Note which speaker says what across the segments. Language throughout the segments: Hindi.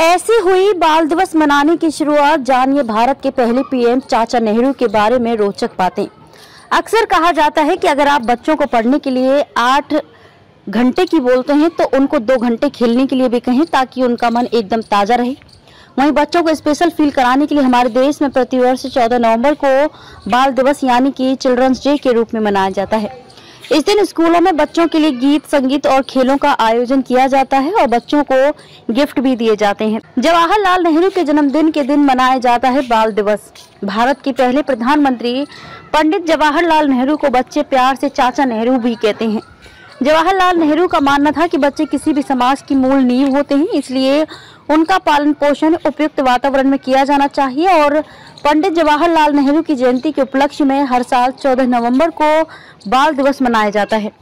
Speaker 1: ऐसी हुई बाल दिवस मनाने की शुरुआत। जानिए भारत के पहले पीएम चाचा नेहरू के बारे में रोचक बातें। अक्सर कहा जाता है कि अगर आप बच्चों को पढ़ने के लिए 8 घंटे की बोलते हैं तो उनको 2 घंटे खेलने के लिए भी कहें ताकि उनका मन एकदम ताज़ा रहे। वहीं बच्चों को स्पेशल फील कराने के लिए हमारे देश में प्रतिवर्ष 14 नवंबर को बाल दिवस यानी कि चिल्ड्रंस डे के रूप में मनाया जाता है। इस दिन स्कूलों में बच्चों के लिए गीत संगीत और खेलों का आयोजन किया जाता है और बच्चों को गिफ्ट भी दिए जाते हैं। जवाहरलाल नेहरू के जन्मदिन के दिन मनाया जाता है बाल दिवस। भारत के पहले प्रधानमंत्री पंडित जवाहरलाल नेहरू को बच्चे प्यार से चाचा नेहरू भी कहते हैं। जवाहरलाल नेहरू का मानना था कि बच्चे किसी भी समाज की मूल नींव होते हैं, इसलिए उनका पालन पोषण उपयुक्त वातावरण में किया जाना चाहिए और पंडित जवाहरलाल नेहरू की जयंती के उपलक्ष्य में हर साल 14 नवंबर को बाल दिवस मनाया जाता है।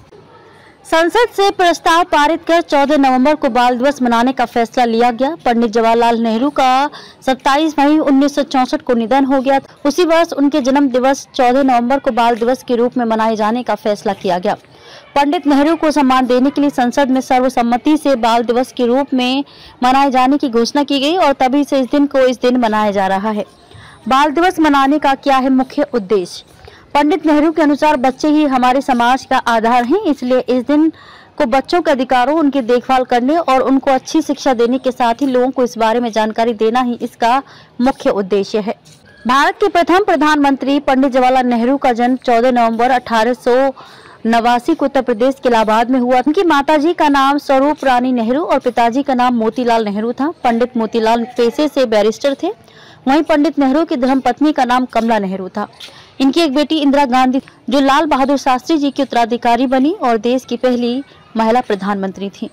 Speaker 1: संसद से प्रस्ताव पारित कर 14 नवंबर को बाल दिवस मनाने का फैसला लिया गया। पंडित जवाहरलाल नेहरू का 27 मई 1964 को निधन हो गया। उसी वर्ष उनके जन्म दिवस 14 नवंबर को बाल दिवस के रूप में मनाए जाने का फैसला किया गया। पंडित नेहरू को सम्मान देने के लिए संसद में सर्वसम्मति से बाल दिवस के रूप में मनाए जाने की घोषणा की गई और तभी से इस दिन मनाया जा रहा है। बाल दिवस मनाने का क्या है मुख्य उद्देश्य? पंडित नेहरू के अनुसार बच्चे ही हमारे समाज का आधार हैं, इसलिए इस दिन को बच्चों के अधिकारों, उनकी देखभाल करने और उनको अच्छी शिक्षा देने के साथ ही लोगों को इस बारे में जानकारी देना ही इसका मुख्य उद्देश्य है। भारत के प्रथम प्रधानमंत्री पंडित जवाहरलाल नेहरू का जन्म 14 नवंबर 1889 को उत्तर प्रदेश के इलाहाबाद में हुआ। उनकी माताजी का नाम स्वरूप रानी नेहरू और पिताजी का नाम मोतीलाल नेहरू था। पंडित मोतीलाल पेशे से बैरिस्टर थे। वहीं पंडित नेहरू की धर्मपत्नी का नाम कमला नेहरू था। इनकी एक बेटी इंदिरा गांधी जो लाल बहादुर शास्त्री जी की उत्तराधिकारी बनी और देश की पहली महिला प्रधानमंत्री थी।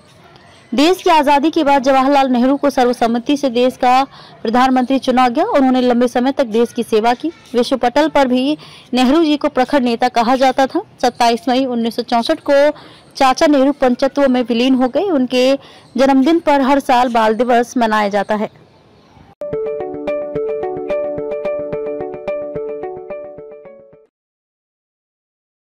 Speaker 1: देश की आज़ादी के बाद जवाहरलाल नेहरू को सर्वसम्मति से देश का प्रधानमंत्री चुना गया। उन्होंने लंबे समय तक देश की सेवा की। विश्व पटल पर भी नेहरू जी को प्रखर नेता कहा जाता था। 27 मई 1964 को चाचा नेहरू पंचतत्व में विलीन हो गए। उनके जन्मदिन पर हर साल बाल दिवस मनाया जाता है।